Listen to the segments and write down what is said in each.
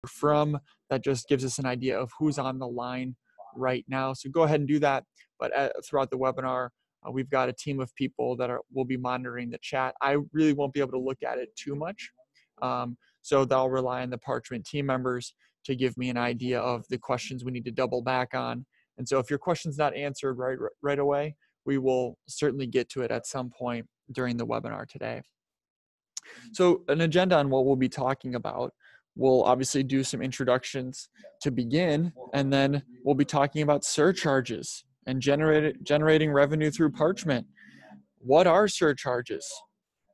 from. That just gives us an idea of who's on the line right now. So go ahead and do that. But throughout the webinar, we've got a team of people that will be monitoring the chat. I really won't be able to look at it too much. So they'll rely on the Parchment team members to give me an idea of the questions we need to double back on. And so if your question's not answered right away, we will certainly get to it at some point during the webinar today. So an agenda on what we'll be talking about. We'll obviously do some introductions to begin, and then we'll be talking about surcharges and generating revenue through Parchment. What are surcharges?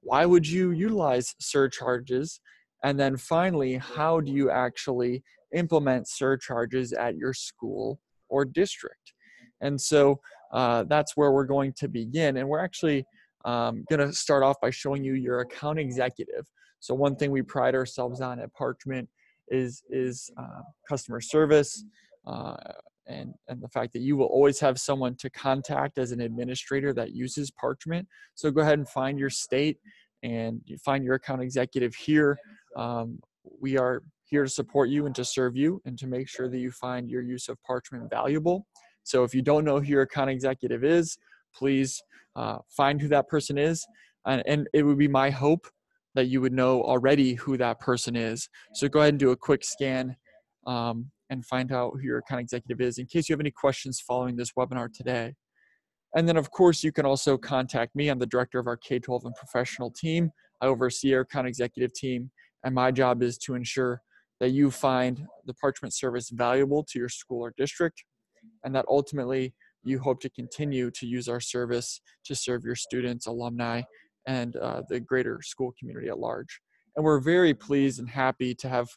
Why would you utilize surcharges? And then finally, how do you actually implement surcharges at your school or district? And so that's where we're going to begin. And we're actually going to start off by showing you your account executive. So one thing we pride ourselves on at Parchment is customer service and the fact that you will always have someone to contact as an administrator that uses Parchment. So go ahead and find your state and you find your account executive here. We are here to support you and to serve you and to make sure that you find your use of Parchment valuable. So if you don't know who your account executive is, please find who that person is. And it would be my hope that you would know already who that person is. So go ahead and do a quick scan and find out who your account executive is in case you have any questions following this webinar today. And then of course you can also contact me. I'm the director of our K12 and Professional team. I oversee our account executive team, and my job is to ensure that you find the Parchment service valuable to your school or district, and that ultimately you hope to continue to use our service to serve your students, alumni, and the greater school community at large. And we're very pleased and happy to have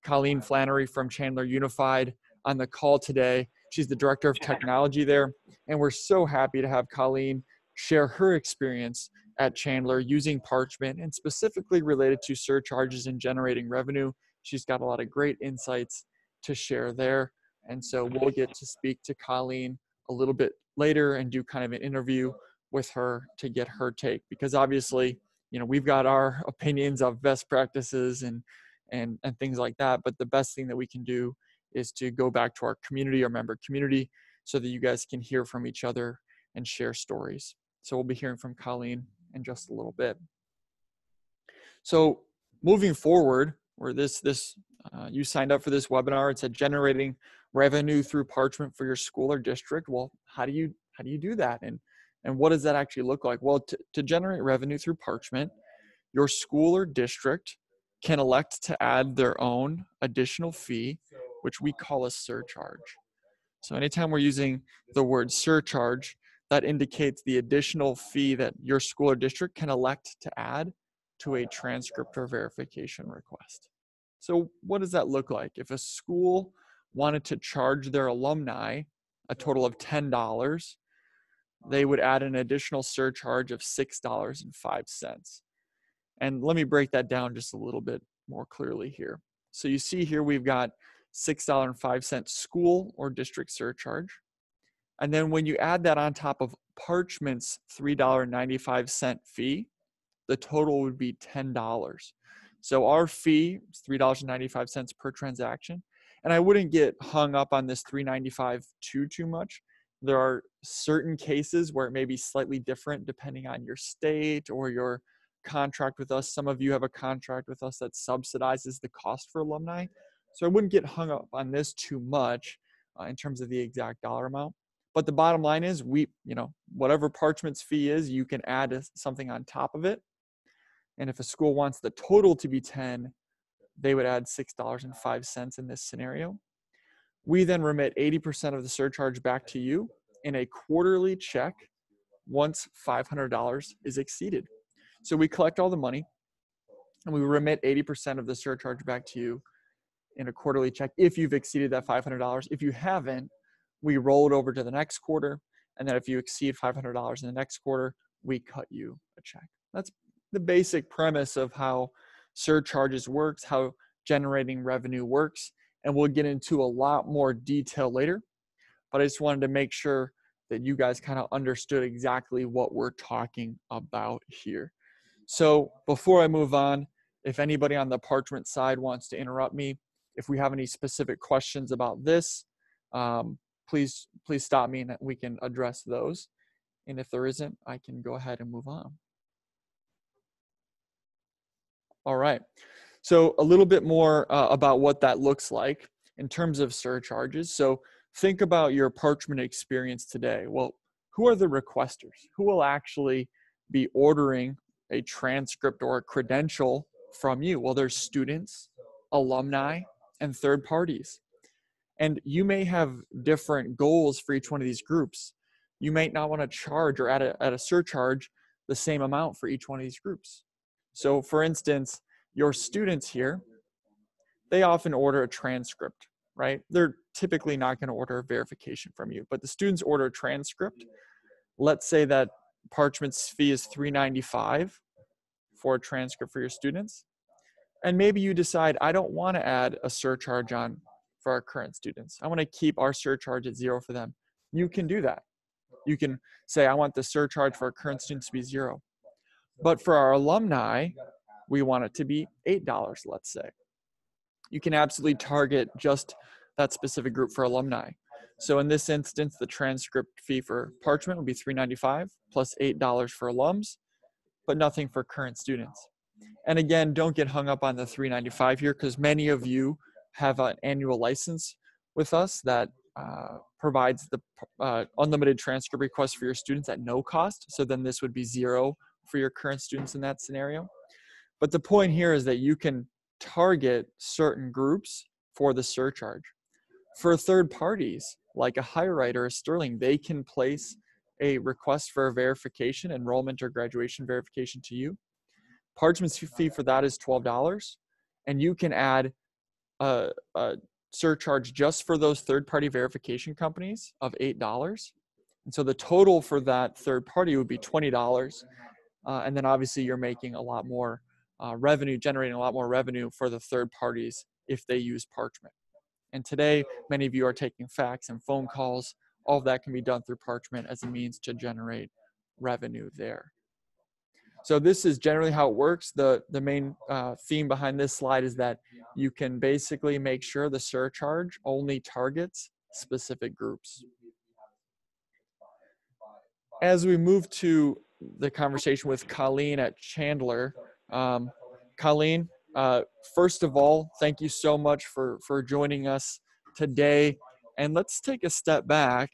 Colleen Flannery from Chandler Unified on the call today. She's the director of technology there, and we're so happy to have Colleen share her experience at Chandler using Parchment and specifically related to surcharges and generating revenue. She's got a lot of great insights to share there. And so we'll get to speak to Colleen a little bit later and do kind of an interview with her to get her take, because obviously, you know, we've got our opinions of best practices and things like that. But the best thing that we can do is to go back to our community, our member community, so that you guys can hear from each other and share stories. So we'll be hearing from Colleen in just a little bit. So moving forward, or you signed up for this webinar. It's a generating revenue through Parchment for your school or district. Well, how do you do that? And what does that actually look like? Well, to generate revenue through Parchment, your school or district can elect to add their own additional fee, which we call a surcharge. So anytime we're using the word surcharge, that indicates the additional fee that your school or district can elect to add to a transcript or verification request. So what does that look like? If a school wanted to charge their alumni a total of $10, they would add an additional surcharge of $6.05. And let me break that down just a little bit more clearly here. So you see here we've got $6.05 school or district surcharge. And then when you add that on top of Parchment's $3.95 fee, the total would be $10. So our fee is $3.95 per transaction. And I wouldn't get hung up on this $3.95 too much. There are certain cases where it may be slightly different depending on your state or your contract with us. Some of you have a contract with us that subsidizes the cost for alumni. So I wouldn't get hung up on this too much in terms of the exact dollar amount. But the bottom line is whatever Parchment's fee is, you can add something on top of it. And if a school wants the total to be 10, they would add $6.05 in this scenario. We then remit 80% of the surcharge back to you in a quarterly check once $500 is exceeded. So we collect all the money and we remit 80% of the surcharge back to you in a quarterly check if you've exceeded that $500. If you haven't, we roll it over to the next quarter. And then if you exceed $500 in the next quarter, we cut you a check. That's the basic premise of how surcharges works, how generating revenue works. And we'll get into a lot more detail later. But I just wanted to make sure that you guys kind of understood exactly what we're talking about here. So before I move on, if anybody on the Parchment side wants to interrupt me, If we have any specific questions about this, please stop me and we can address those. And if there isn't, I can go ahead and move on. All right. So a little bit more about what that looks like in terms of surcharges. So think about your Parchment experience today. Well, who are the requesters? Who will actually be ordering a transcript or a credential from you? Well, there's students, alumni, and third parties. And you may have different goals for each one of these groups. You might not want to charge or add a surcharge the same amount for each one of these groups. So for instance, your students here, they often order a transcript, right? They're typically not going to order a verification from you, but the students order a transcript. Let's say that Parchment's fee is $3.95 for a transcript for your students. And maybe you decide, I don't want to add a surcharge on for our current students. I want to keep our surcharge at $0 for them. You can do that. You can say, I want the surcharge for our current students to be $0. But for our alumni, we want it to be $8, let's say. You can absolutely target just that specific group for alumni. So in this instance, the transcript fee for Parchment would be $3.95 plus $8 for alums, but nothing for current students. And again, don't get hung up on the $3.95 here, because many of you have an annual license with us that provides the unlimited transcript requests for your students at no cost. So then this would be $0 for your current students in that scenario. But the point here is that you can target certain groups for the surcharge. For third parties, like a HighRight or a Sterling, they can place a request for a verification, enrollment or graduation verification to you. Parchment's fee for that is $12, and you can add a surcharge just for those third-party verification companies of $8. And so the total for that third party would be $20. And then obviously you're making a lot more revenue, generating a lot more revenue for the third parties if they use Parchment. And today, many of you are taking fax and phone calls. All of that can be done through Parchment as a means to generate revenue there. So this is generally how it works. The main theme behind this slide is that you can basically make sure the surcharge only targets specific groups. As we move to the conversation with Colleen at Chandler, Colleen, first of all, thank you so much for joining us today. And let's take a step back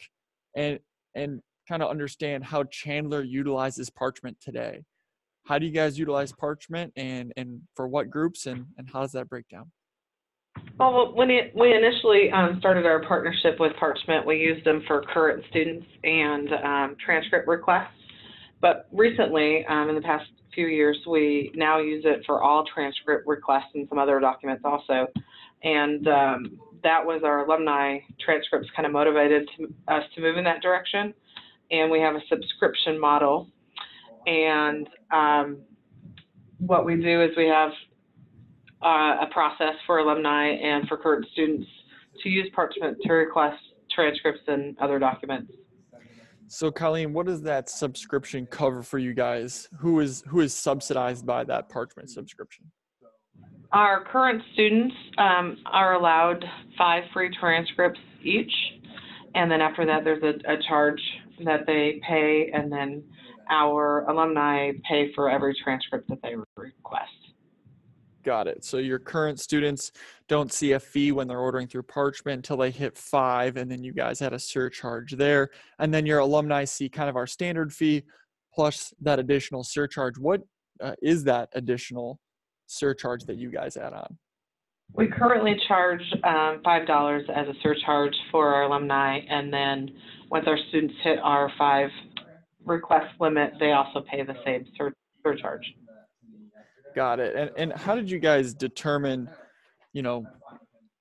and kind of understand how Chandler utilizes Parchment today. How do you guys utilize Parchment, and for what groups, and how does that break down? Well, when we initially started our partnership with Parchment, we used them for current students and transcript requests. But recently, in the past few years, we now use it for all transcript requests and some other documents also. And that was our alumni transcripts kind of motivated us to move in that direction. And we have a subscription model. And what we do is we have a process for alumni and for current students to use Parchment to request transcripts and other documents. So Colleen, what does that subscription cover for you guys? Who is subsidized by that Parchment subscription? Our current students are allowed 5 free transcripts each, and then after that there's a charge that they pay, and then our alumni pay for every transcript that they request. Got it. So your current students don't see a fee when they're ordering through Parchment until they hit 5, and then you guys had a surcharge there. And then your alumni see kind of our standard fee plus that additional surcharge. What is that additional surcharge that you guys add on? We currently charge $5 as a surcharge for our alumni, and then once our students hit our 5 request limit, they also pay the same surcharge. Got it. And how did you guys determine,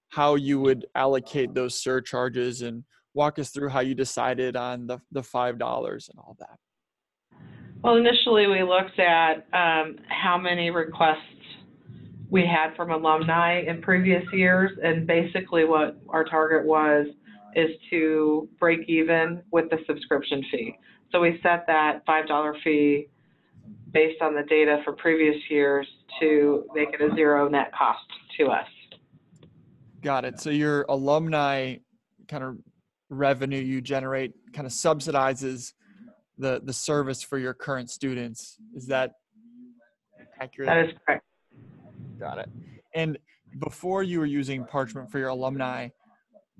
how you would allocate those surcharges, and walk us through how you decided on the $5 and all that? Well, initially we looked at how many requests we had from alumni in previous years, and basically what our target was is to break even with the subscription fee. So we set that $5 fee based on the data for previous years to make it a 0 net cost to us. Got it. So your alumni kind of revenue you generate kind of subsidizes the service for your current students. Is that accurate? That is correct. Got it. And before you were using Parchment for your alumni,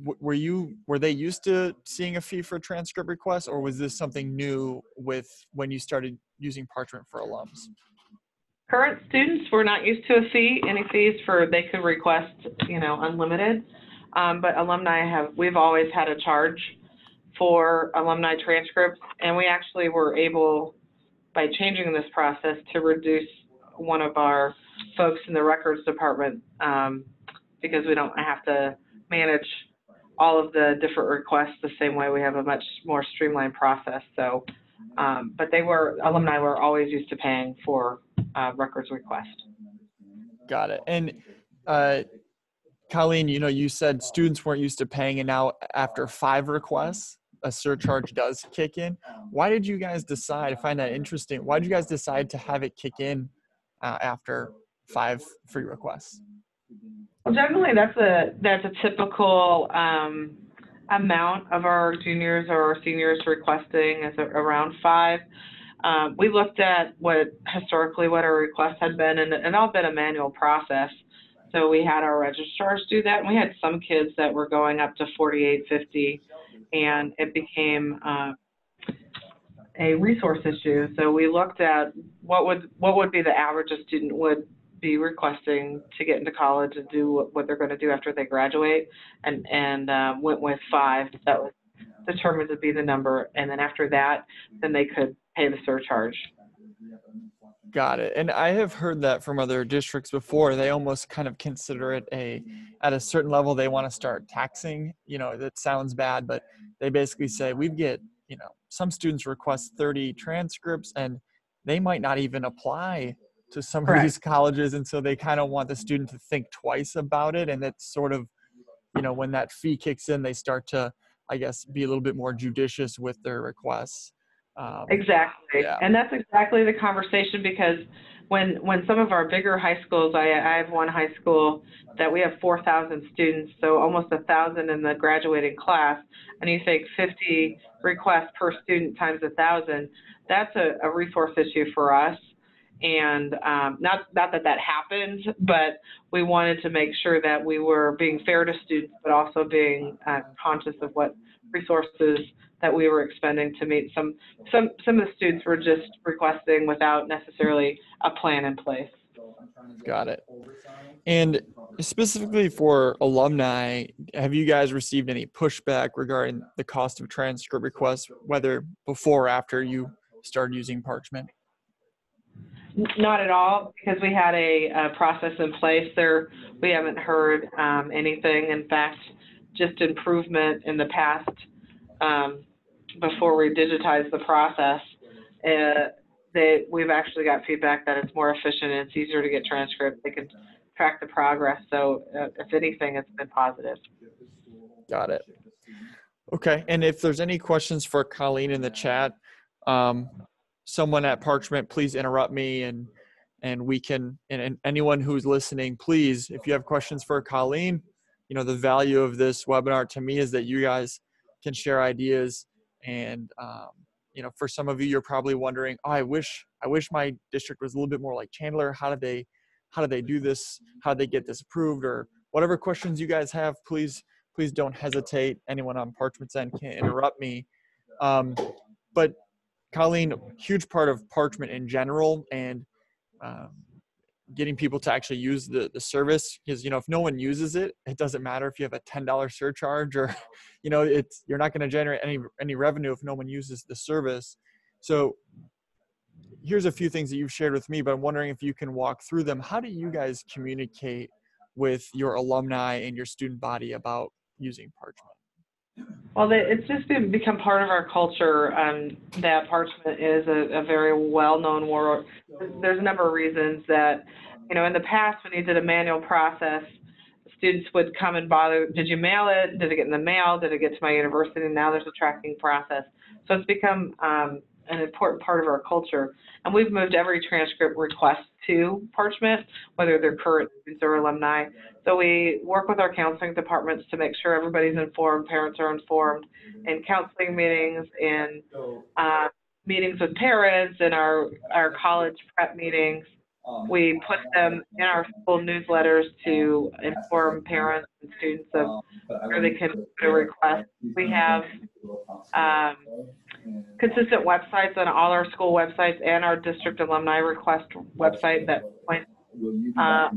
were they used to seeing a fee for a transcript request, or was this something new with when you started using Parchment for alums? Current students were not used to a fee, any fees for, they could request, unlimited. But we've always had a charge for alumni transcripts, and we actually were able, by changing this process, to reduce one of our folks in the records department, because we don't have to manage all of the different requests the same way. We have a much more streamlined process. So, but alumni were always used to paying for records request. Got it. And Colleen, you said students weren't used to paying, and now after 5 requests, a surcharge does kick in. Why did you guys decide? I find that interesting. Why did you guys decide to have it kick in after 5 free requests? Well, generally, that's a typical amount of our juniors or our seniors requesting is around 5. We looked at what our requests had been, and it all been a manual process. So we had our registrars do that, and we had some kids that were going up to 48, 50, and it became a resource issue. So we looked at what would be the average a student would be requesting to get into college and do what they're going to do after they graduate, and went with 5. That was determined to be the number, and then after that, then they could pay the surcharge. Got it. And I have heard that from other districts before. They almost kind of consider it at a certain level, they want to start taxing. That sounds bad, but they basically say we get, some students request 30 transcripts and they might not even apply to some of these colleges. And so they kind of want the student to think twice about it. And that's sort of, when that fee kicks in, they start to, I guess, be a little bit more judicious with their requests. Exactly. Yeah. And that's exactly the conversation, because when some of our bigger high schools, I have one high school that we have 4,000 students, so almost 1,000 in the graduating class, and you think 50 requests per student times 1,000, that's a resource issue for us. And not that happened, but we wanted to make sure that we were being fair to students, but also being conscious of what resources that we were expending to meet. Some of the students were just requesting without necessarily a plan in place. Got it. And specifically for alumni, have you guys received any pushback regarding the cost of transcript requests, whether before or after you started using Parchment? Not at all, because we had a process in place there. We haven't heard anything. In fact, just improvement in the past. Before we digitize the process, we've actually got feedback that it's more efficient and it's easier to get transcripts. They can track the progress. So if anything, it's been positive. Got it. Okay. And if there's any questions for Colleen in the chat, someone at Parchment, please interrupt me, and we can, and anyone who's listening, please, if you have questions for Colleen, the value of this webinar to me is that you guys can share ideas. And, for some of you, you're probably wondering, oh, I wish my district was a little bit more like Chandler. How do they do this? How do they get this approved? Or whatever questions you guys have, please don't hesitate. Anyone on Parchment's end can interrupt me. But Colleen, huge part of Parchment in general, and getting people to actually use the service, because if no one uses it, it doesn't matter if you have a $10 surcharge, or you're not going to generate any revenue if no one uses the service. So here's a few things that you've shared with me, but I'm wondering if you can walk through them. How do you guys communicate with your alumni and your student body about using Parchment? Well, it's just become part of our culture. That Parchment is a very well-known world. There's a number of reasons that, in the past when you did a manual process, students would come and bother, did you mail it? Did it get in the mail? Did it get to my university? Now there's a tracking process. So it's become an important part of our culture. And we've moved every transcript request to Parchment, whether they're current students or alumni. So we work with our counseling departments to make sure everybody's informed, parents are informed, in counseling meetings, in meetings with parents, in our college prep meetings. We put them in our school newsletters to inform parents and students of where they can put a request. We have um, consistent websites on all our school websites and our district alumni request website that points our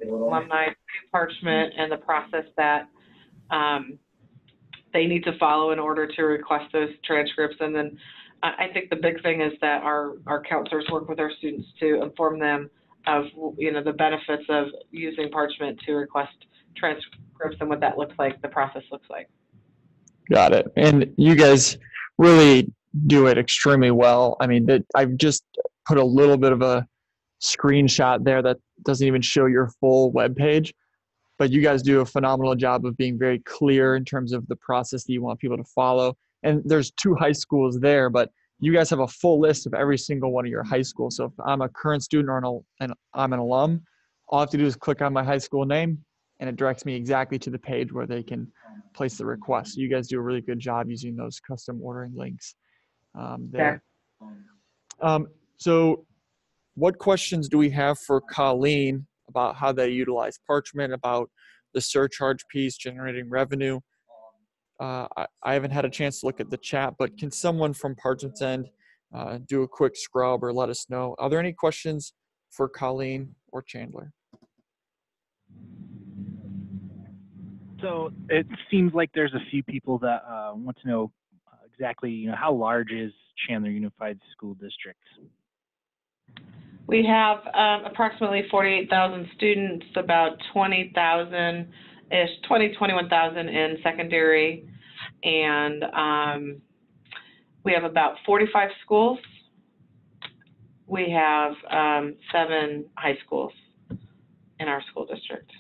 alumni to Parchment and the process that they need to follow in order to request those transcripts. And then I think the big thing is that our counselors work with our students to inform them of, the benefits of using Parchment to request transcripts and what that looks like, the process looks like. Got it. And you guys really do it extremely well. I mean, I've just put a little bit of a screenshot there that doesn't even show your full web page, but you guys do a phenomenal job of being very clear in terms of the process that you want people to follow. And there's 2 high schools there, but you guys have a full list of every single one of your high schools. So if I'm a current student or I'm an alum, all I have to do is click on my high school name and it directs me exactly to the page where they can place the request. So you guys do a really good job using those custom ordering links there. So what questions do we have for Colleen about how they utilize Parchment, about the surcharge piece, generating revenue? I haven't had a chance to look at the chat, but can someone from Parchment's end do a quick scrub or let us know? Are there any questions for Colleen or Chandler? So it seems like there's a few people that want to know exactly, how large is Chandler Unified School District? We have approximately 48,000 students, about 20,000-ish, 21,000 in secondary, and we have about 45 schools. We have 7 high schools in our school district.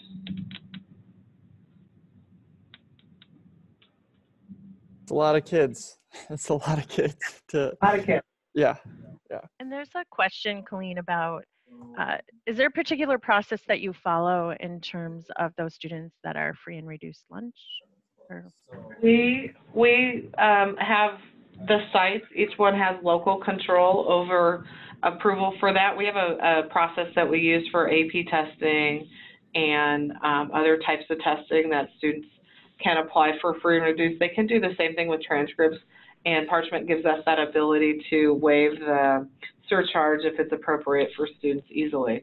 It's a lot of kids. It's a lot of kids. A lot of kids. Yeah. And there's a question, Colleen, about is there a particular process that you follow in terms of those students that are free and reduced lunch? Or? We have the sites. Each one has local control over approval for that. We have a process that we use for AP testing and other types of testing that students can apply for free and reduced. They can do the same thing with transcripts, and Parchment gives us that ability to waive the surcharge if it's appropriate for students easily.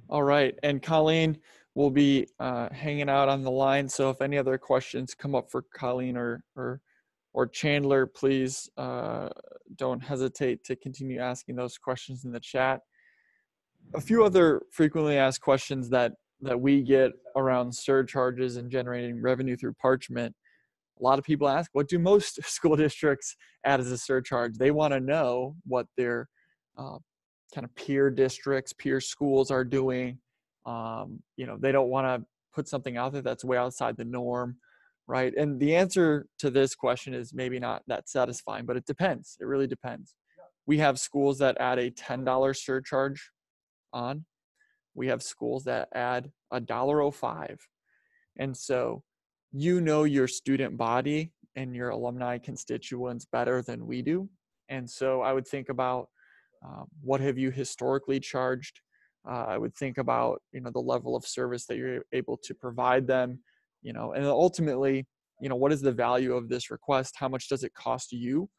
All right, and Colleen will be hanging out on the line. So if any other questions come up for Colleen or Chandler, please don't hesitate to continue asking those questions in the chat. A few other frequently asked questions that we get around surcharges and generating revenue through Parchment. A lot of people ask, what do most school districts add as a surcharge? They want to know what their kind of peer districts, peer schools are doing. They don't want to put something out there that's way outside the norm, right? And the answer to this question is maybe not that satisfying, but it depends. It really depends. We have schools that add a $10 surcharge on. We have schools that add $1.05. And so your student body and your alumni constituents better than we do. And so I would think about what have you historically charged? I would think about, the level of service that you're able to provide them, and ultimately, what is the value of this request? How much does it cost you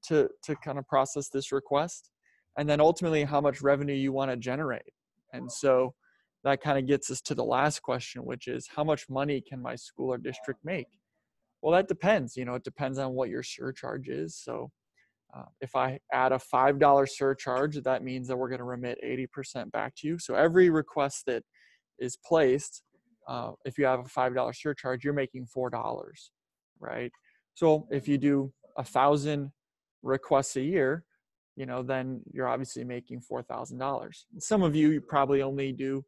to kind of process this request? And then ultimately, how much revenue you want to generate. And so that kind of gets us to the last question, which is how much money can my school or district make? Well, that depends. It depends on what your surcharge is. So if I add a $5 surcharge, that means that we're going to remit 80% back to you. So every request that is placed, if you have a $5 surcharge, you're making $4, right? So if you do 1,000 requests a year, then you're obviously making $4,000. Some of you probably only do,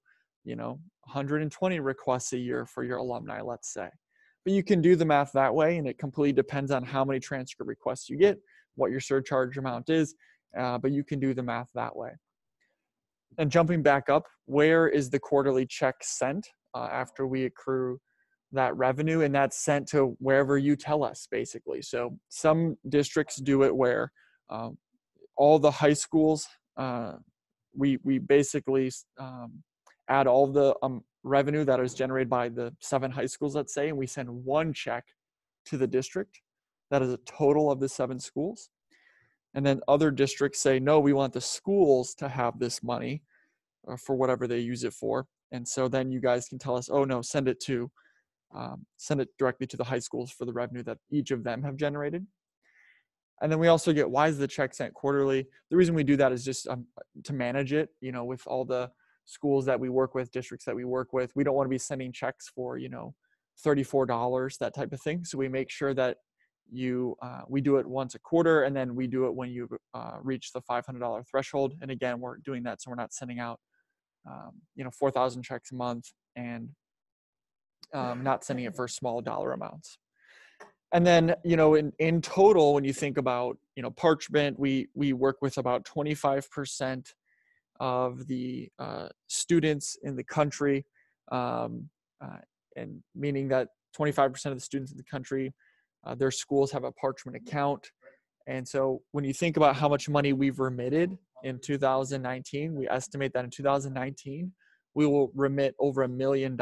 120 requests a year for your alumni, let's say. But you can do the math that way, and it completely depends on how many transcript requests you get, what your surcharge amount is, but you can do the math that way. And jumping back up, where is the quarterly check sent after we accrue that revenue? And that's sent to wherever you tell us, basically. So some districts do it where all the high schools, we basically add all the revenue that is generated by the 7 high schools, let's say, and we send one check to the district. That is a total of the 7 schools. And then other districts say, no, we want the schools to have this money for whatever they use it for. And so then you guys can tell us, oh no, send it directly to the high schools for the revenue that each of them have generated. And then we also get, why is the check sent quarterly? The reason we do that is just to manage it, with all the schools that we work with, districts that we work with. We don't want to be sending checks for, $34, that type of thing. So we make sure that we do it once a quarter, and then we do it when you reach the $500 threshold. And again, we're doing that so we're not sending out 4,000 checks a month and not sending it for small dollar amounts. And then, in total, when you think about, Parchment, we work with about 25% of the students in the country, and meaning that 25% of the students in the country, their schools have a Parchment account. And so when you think about how much money we've remitted in 2019, we estimate that in 2019, we will remit over $1 million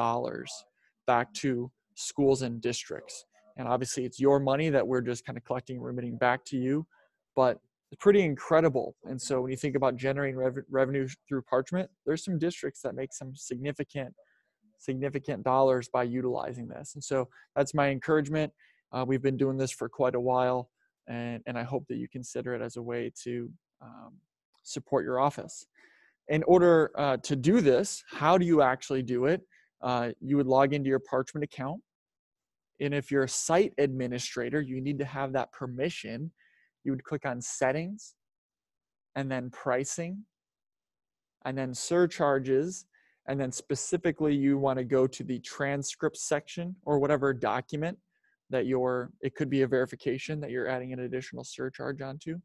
back to schools and districts. And obviously it's your money that we're just kind of collecting and remitting back to you, but it's pretty incredible. And so when you think about generating revenue through Parchment, there's some districts that make some significant dollars by utilizing this. And so that's my encouragement. We've been doing this for quite a while, and I hope that you consider it as a way to support your office. In order to do this, how do you actually do it? You would log into your Parchment account. And if you're a site administrator, you need to have that permission. You would click on Settings, and then Pricing, and then Surcharges, and then specifically you want to go to the transcript section or whatever document that it could be a verification that you're adding an additional surcharge onto.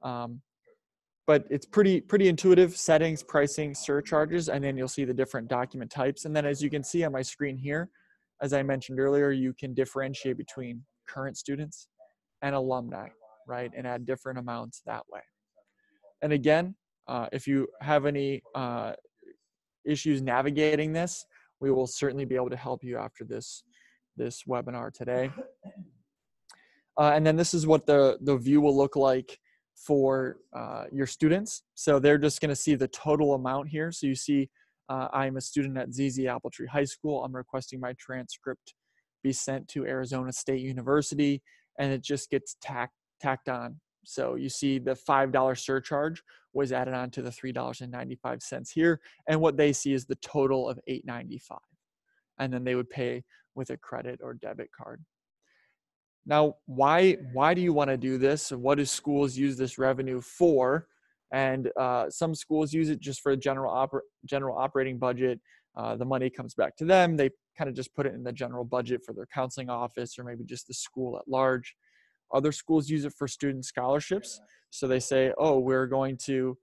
But it's pretty intuitive: Settings, Pricing, Surcharges, and then you'll see the different document types. And then as you can see on my screen here, as I mentioned earlier, you can differentiate between current students and alumni, right? And add different amounts that way. And again, if you have any issues navigating this, we will certainly be able to help you after this webinar today. And then this is what the view will look like for your students. So they're just going to see the total amount here. So you see, I'm a student at ZZ Appletree High School. I'm requesting my transcript be sent to Arizona State University, and it just gets tacked on. So you see the $5 surcharge was added on to the $3.95 here, and what they see is the total of $8.95, and then they would pay with a credit or debit card. Now, why do you want to do this? And what do schools use this revenue for? And some schools use it just for a general operating budget. The money comes back to them. They kind of just put it in the general budget for their counseling office or maybe just the school at large. Other schools use it for student scholarships. So they say, oh, we're going to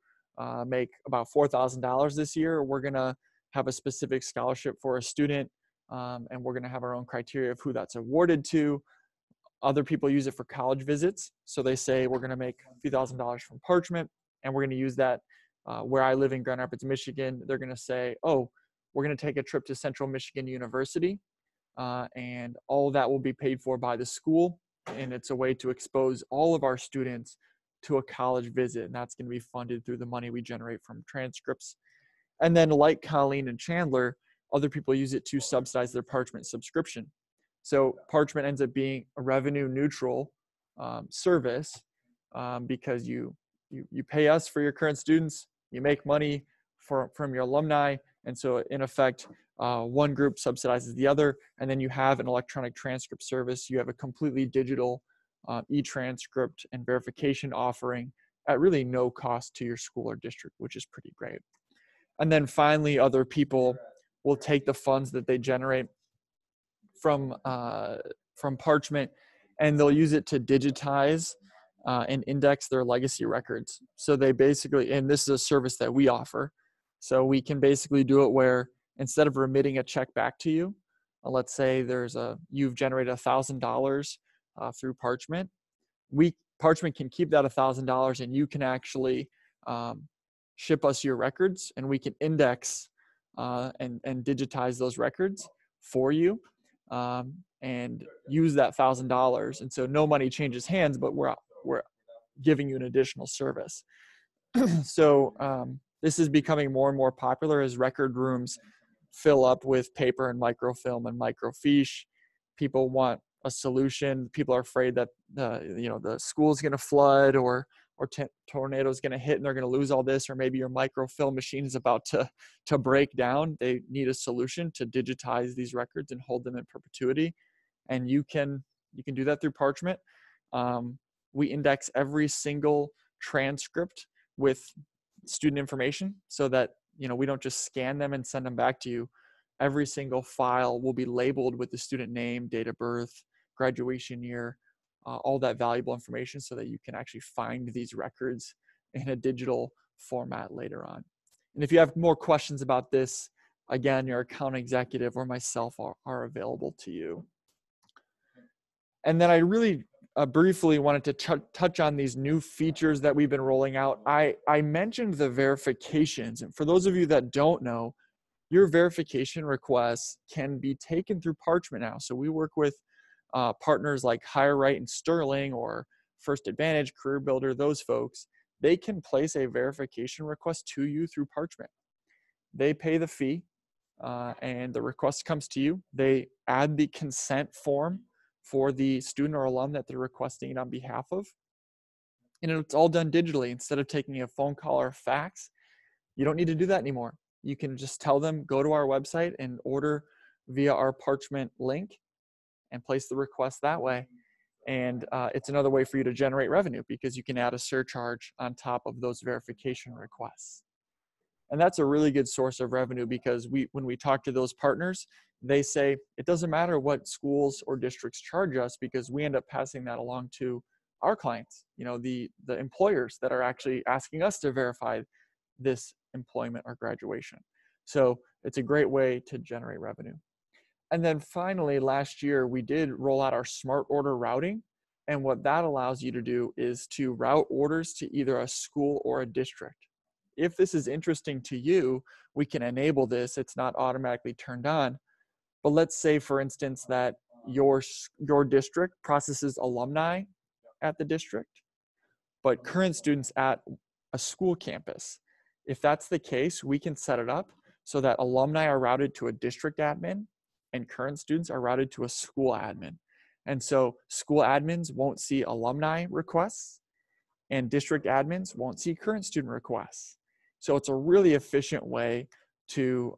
make about $4,000 this year. We're going to have a specific scholarship for a student, and we're going to have our own criteria of who that's awarded to. Other people use it for college visits. So they say, we're going to make a few $1,000s from Parchment, and we're going to use that where I live in Grand Rapids, Michigan. They're going to say, oh, we're going to take a trip to Central Michigan University, and all that will be paid for by the school. And it's a way to expose all of our students to a college visit. And that's going to be funded through the money we generate from transcripts. And then like Colleen and Chandler, other people use it to subsidize their Parchment subscription. So Parchment ends up being a revenue neutral service because you pay us for your current students, you make money from your alumni. And so in effect, one group subsidizes the other, and then you have an electronic transcript service. You have a completely digital e-transcript and verification offering at really no cost to your school or district, which is pretty great. And then finally, other people will take the funds that they generate from Parchment, and they'll use it to digitize and index their legacy records. So they basically, and this is a service that we offer, so we can basically do it where instead of remitting a check back to you, let's say you've generated $1,000 through Parchment, Parchment can keep that $1,000, and you can actually ship us your records, and we can index and digitize those records for you, and use that $1,000. And so no money changes hands, but we're giving you an additional service. So this is becoming more and more popular as record rooms fill up with paper and microfilm and microfiche. People want a solution. People are afraid that the school's going to flood or tornado is going to hit and they're going to lose all this, or maybe your microfilm machine is about to break down. They need a solution to digitize these records and hold them in perpetuity. And you can do that through Parchment. We index every single transcript with student information so that we don't just scan them and send them back to you. Every single file will be labeled with the student name, date of birth, graduation year, all that valuable information, so that you can actually find these records in a digital format later on. And if you have more questions about this, again, your account executive or myself are available to you. And then I really briefly wanted to touch on these new features that we've been rolling out. I mentioned the verifications, and for those of you that don't know, your verification requests can be taken through Parchment now. So we work with partners like HireRight and Sterling, or First Advantage, Career Builder, those folks. They can place a verification request to you through Parchment. They pay the fee, and the request comes to you. They add the consent form for the student or alum that they're requesting it on behalf of. And it's all done digitally. Instead of taking a phone call or a fax, you don't need to do that anymore. You can just tell them, go to our website and order via our Parchment link and place the request that way. And it's another way for you to generate revenue, because you can add a surcharge on top of those verification requests. And that's a really good source of revenue, because when we talk to those partners, they say it doesn't matter what schools or districts charge us, because we end up passing that along to our clients, the employers that are actually asking us to verify this employment or graduation. So it's a great way to generate revenue. And then finally, last year, we did roll out our smart order routing. And what that allows you to do is to route orders to either a school or a district. If this is interesting to you, we can enable this. It's not automatically turned on. But let's say, for instance, that your district processes alumni at the district, but current students at a school campus. If that's the case, we can set it up so that alumni are routed to a district admin and current students are routed to a school admin. And so school admins won't see alumni requests and district admins won't see current student requests. So it's a really efficient way to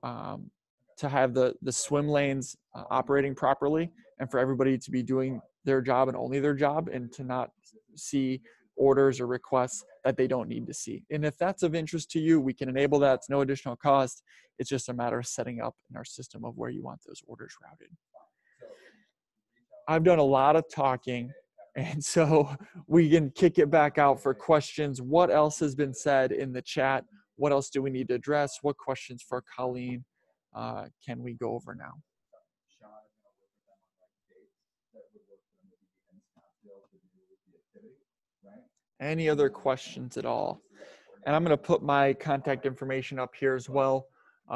have the swim lanes operating properly, and for everybody to be doing their job and only their job, and to not see orders or requests that they don't need to see. And if that's of interest to you, we can enable that. It's no additional cost. It's just a matter of setting up in our system of where you want those orders routed. I've done a lot of talking, and so we can kick it back out for questions. What else has been said in the chat? What else do we need to address? What questions for Colleen can we go over now? Any other questions at all? And I'm going to put my contact information up here as well.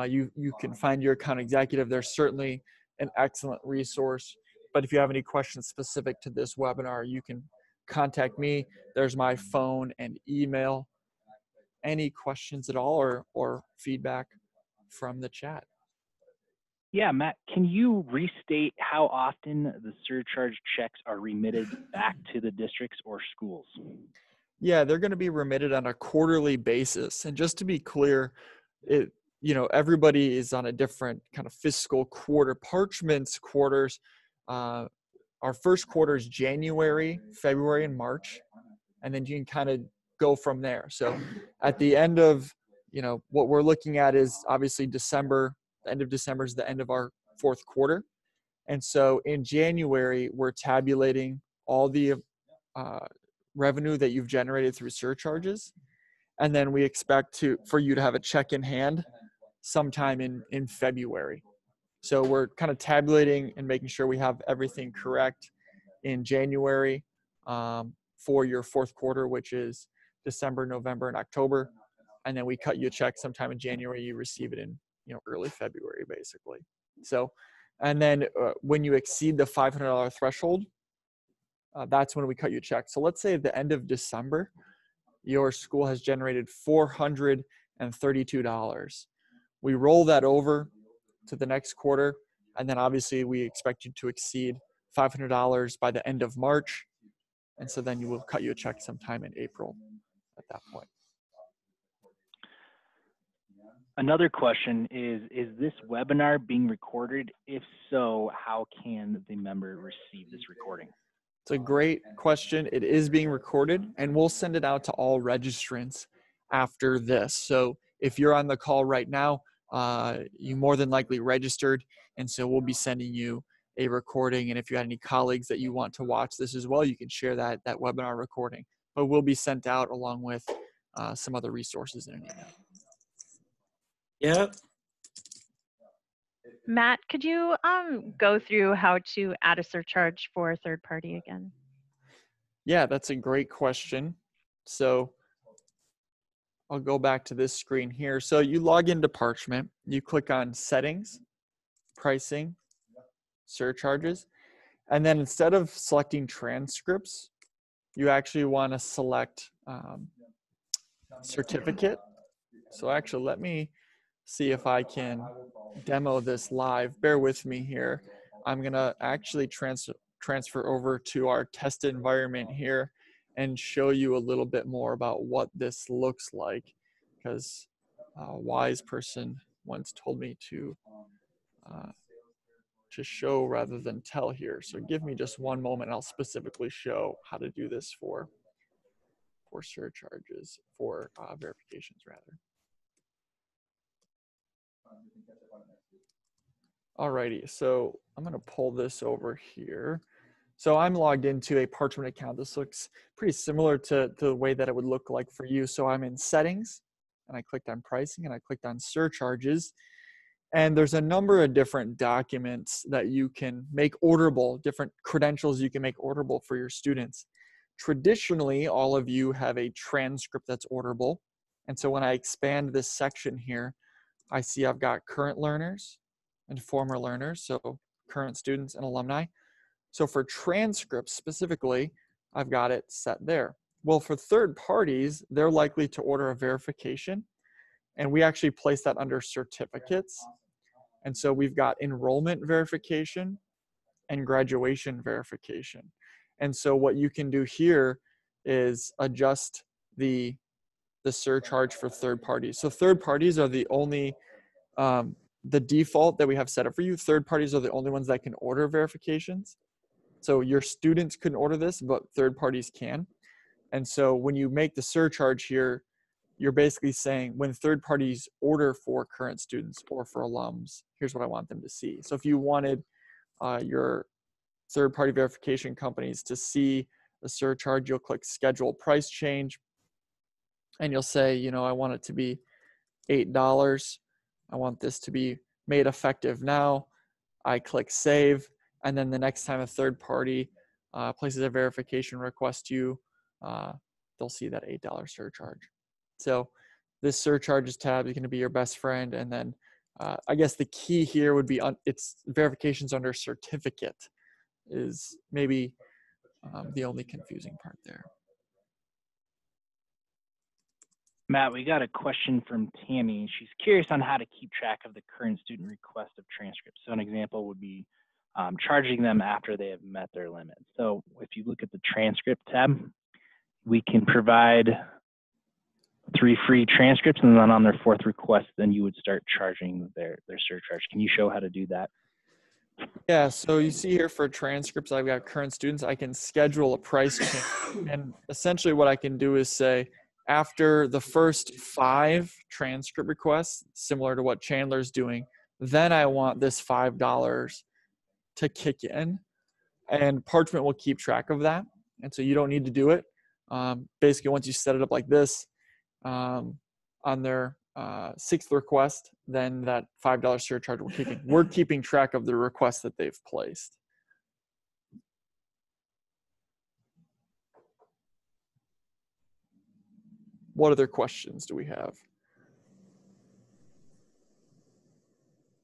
You can find your account executive. They're certainly an excellent resource. But if you have any questions specific to this webinar, you can contact me. There's my phone and email. Any questions at all, or feedback from the chat? Yeah, Matt, can you restate how often the surcharge checks are remitted back to the districts or schools? Yeah, they're going to be remitted on a quarterly basis. And just to be clear, everybody is on a different kind of fiscal quarter. Parchment's quarters, our first quarter is January, February, and March. And then you can kind of go from there. So at the end of, what we're looking at is obviously December the end of December is the end of our fourth quarter. And so in January, we're tabulating all the revenue that you've generated through surcharges. And then we expect for you to have a check in hand sometime in February. So we're kind of tabulating and making sure we have everything correct in January for your fourth quarter, which is December, November, and October. And then we cut you a check sometime in January. You receive it in early February, basically. So, and then when you exceed the $500 threshold, that's when we cut you a check. So let's say at the end of December, your school has generated $432. We roll that over to the next quarter, and then obviously we expect you to exceed $500 by the end of March, and so then you will cut you a check sometime in April at that point. Another question is this webinar being recorded? If so, how can the member receive this recording? It's a great question. It is being recorded, and we'll send it out to all registrants after this. So if you're on the call right now, you more than likely registered, and so we'll be sending you a recording. And if you had any colleagues that you want to watch this as well, you can share that webinar recording. But will be sent out along with some other resources in an email. Yep. Matt, could you go through how to add a surcharge for a third party again? Yeah, that's a great question. So I'll go back to this screen here. So you log into Parchment, you click on Settings, Pricing, Surcharges, and then instead of selecting transcripts, you actually want to select Certificate. So actually, let me see if I can demo this live. Bear with me here. I'm going to actually transfer over to our test environment here and show you a little bit more about what this looks like, because a wise person once told me to show rather than tell here. So give me just one moment. I'll specifically show how to do this for surcharges, for verifications rather. Alrighty, so I'm going to pull this over here. So I'm logged into a Parchment account. This looks pretty similar to the way that it would look like for you. So I'm in Settings, and I clicked on Pricing, and I clicked on Surcharges. And there's a number of different documents that you can make orderable, different credentials you can make orderable for your students. Traditionally, all of you have a transcript that's orderable. And so when I expand this section here, I see I've got current learners and former learners, so current students and alumni. So for transcripts specifically, I've got it set there. Well, for third parties, they're likely to order a verification, and we actually place that under certificates. And so we've got enrollment verification and graduation verification. And so what you can do here is adjust the surcharge for third parties. So third parties are the only the default that we have set up for you. Third parties are the only ones that can order verifications. So your students couldn't order this, but third parties can. And so when you make the surcharge here, you're basically saying when third parties order for current students or for alums, here's what I want them to see. So if you wanted your third party verification companies to see the surcharge, you'll click Schedule Price Change, and you'll say, I want it to be $8. I want this to be made effective now. I click Save, and then the next time a third party places a verification request to you, they'll see that $8 surcharge. So this surcharges tab is going to be your best friend. And then I guess the key here would be it's verifications under certificate is maybe the only confusing part there. Matt, we got a question from Tammy. She's curious on how to keep track of the current student request of transcripts. So an example would be charging them after they have met their limit. So if you look at the transcript tab, we can provide 3 free transcripts, and then on their 4th request, then you would start charging their surcharge. Can you show how to do that? Yeah, so you see here for transcripts, I've got current students. I can schedule a price change. And essentially what I can do is say, after the first 5 transcript requests, similar to what Chandler's doing, then I want this $5 to kick in, and Parchment will keep track of that. And so you don't need to do it. Basically, once you set it up like this, on their sixth request, then that $5 surcharge will kick in. We're keeping track of the requests that they've placed. What other questions do we have?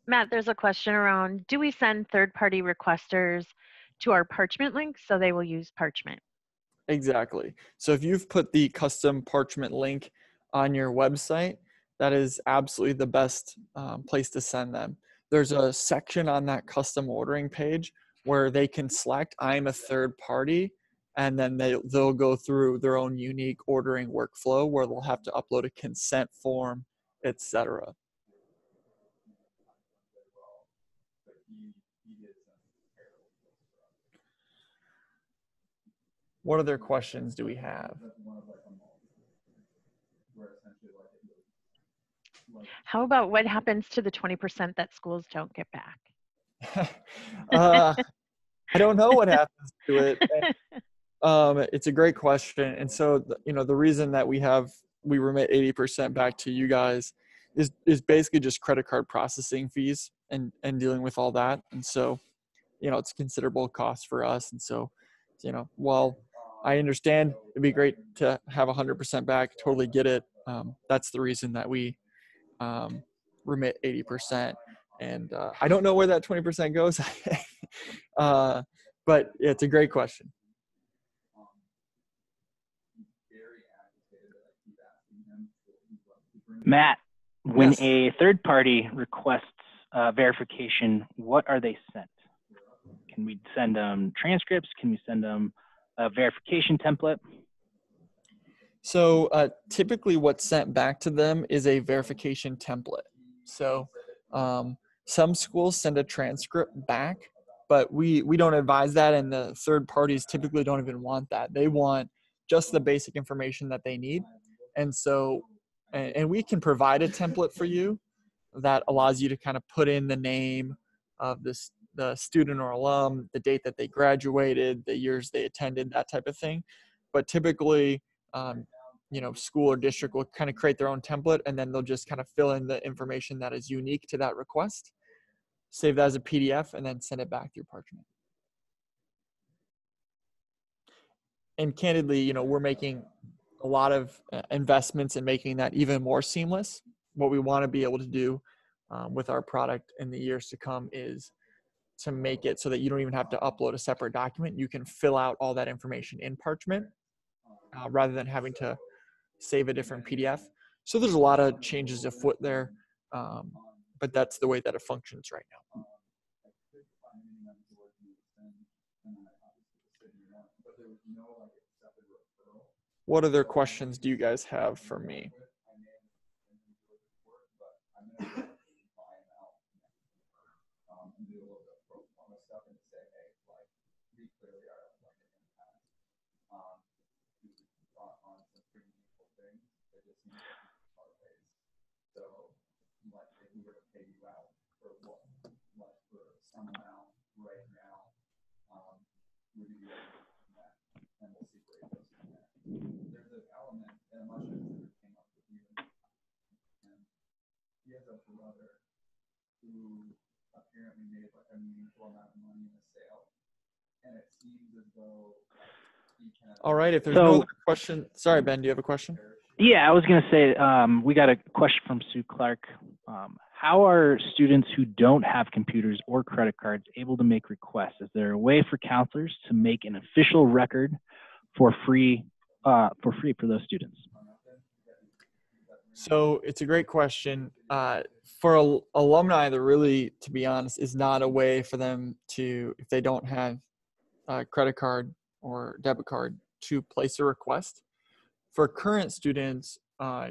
Matt, there's a question around, do we send third-party requesters to our Parchment link so they will use Parchment? Exactly. So if you've put the custom Parchment link on your website, that is absolutely the best place to send them. There's a section on that custom ordering page where they can select I'm a third party, and then they'll go through their own unique ordering workflow where they'll have to upload a consent form, etc. What other questions do we have? How about what happens to the 20% that schools don't get back? I don't know what happens to it. It's a great question. And so, the reason that we remit 80% back to you guys is basically just credit card processing fees and dealing with all that. And so, it's considerable cost for us. And so, while I understand it'd be great to have 100% back, totally get it. That's the reason that we remit 80%. And I don't know where that 20% goes, but it's a great question. Matt, when Yes. a third party requests verification, what are they sent? Can we send them transcripts? Can we send them a verification template? So typically what's sent back to them is a verification template. So some schools send a transcript back, but we don't advise that, and the third parties typically don't even want that. They want just the basic information that they need. And so, and we can provide a template for you that allows you to kind of put in the name of the student or alum, the date that they graduated, the years they attended, that type of thing. But typically, school or district will kind of create their own template, and then they'll just kind of fill in the information that is unique to that request, save that as a PDF, and then send it back through Parchment. And candidly, we're making a lot of investments in making that even more seamless. What we want to be able to do with our product in the years to come is to make it so that you don't even have to upload a separate document. You can fill out all that information in Parchment rather than having to save a different PDF. So there's a lot of changes afoot there, but that's the way that it functions right now. What other questions do you guys have for me? All right, if there's no other question, sorry, Ben, do you have a question? Yeah, I was going to say, we got a question from Sue Clark. How are students who don't have computers or credit cards able to make requests? Is there a way for counselors to make an official record for free for those students? So it's a great question. For alumni, there really, to be honest, is not a way for them to, if they don't have a credit card or debit card, to place a request. For current students,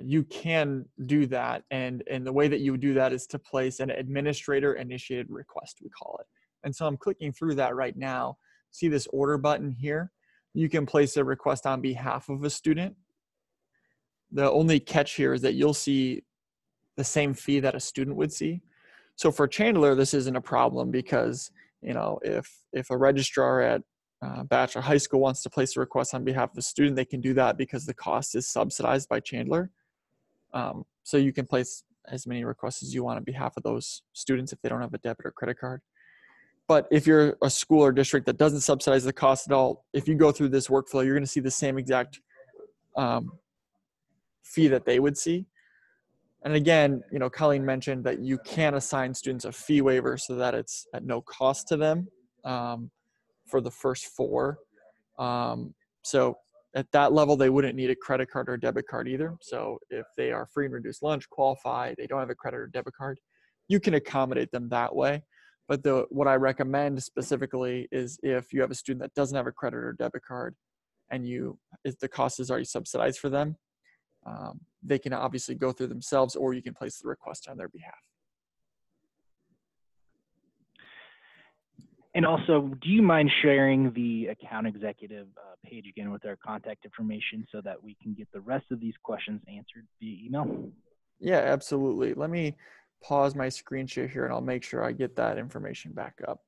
you can do that, and the way that you would do that is to place an administrator-initiated request, we call it. And so I'm clicking through that right now. See this order button here? You can place a request on behalf of a student. The only catch here is that you'll see the same fee that a student would see. So for Chandler, this isn't a problem because, you know, if a registrar at Bachelor High School wants to place a request on behalf of the student, they can do that because the cost is subsidized by Chandler. So you can place as many requests as you want on behalf of those students if they don't have a debit or credit card. But if you're a school or district that doesn't subsidize the cost at all, if you go through this workflow, you're going to see the same exact fee that they would see. And again, you know, Colleen mentioned that you can assign students a fee waiver so that it's at no cost to them for the first 4. So at that level, they wouldn't need a credit card or debit card either. So if they are free and reduced lunch, qualify, they don't have a credit or debit card, you can accommodate them that way. But what I recommend specifically is if you have a student that doesn't have a credit or debit card and the cost is already subsidized for them, they can obviously go through themselves, or you can place the request on their behalf. And also, do you mind sharing the account executive page again with our contact information so that we can get the rest of these questions answered via email? Yeah, absolutely. Let me pause my screen share here and I'll make sure I get that information back up.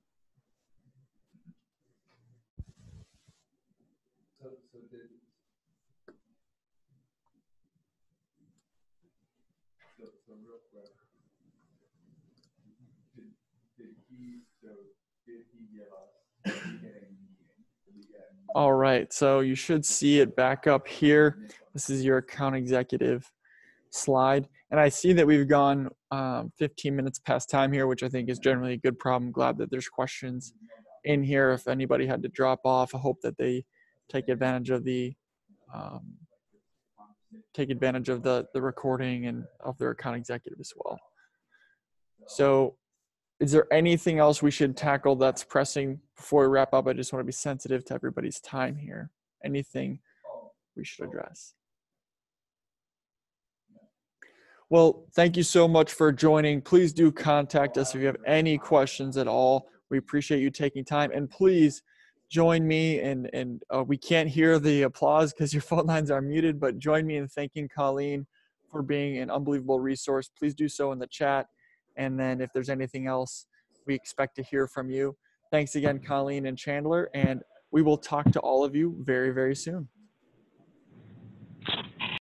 All right, so you should see it back up here. This is your account executive slide. And I see that we've gone 15 minutes past time here, which I think is generally a good problem. Glad that there's questions in here. If anybody had to drop off, I hope that they take advantage of the recording and of their account executive as well. So is there anything else we should tackle that's pressing before we wrap up? I just want to be sensitive to everybody's time here. Anything we should address? Well, thank you so much for joining. Please do contact us if you have any questions at all. We appreciate you taking time, and please join me and we can't hear the applause because your phone lines are muted, but join me in thanking Colleen for being an unbelievable resource. Please do so in the chat. And then if there's anything else, we expect to hear from you. Thanks again, Colleen and Chandler, and we will talk to all of you very, very soon.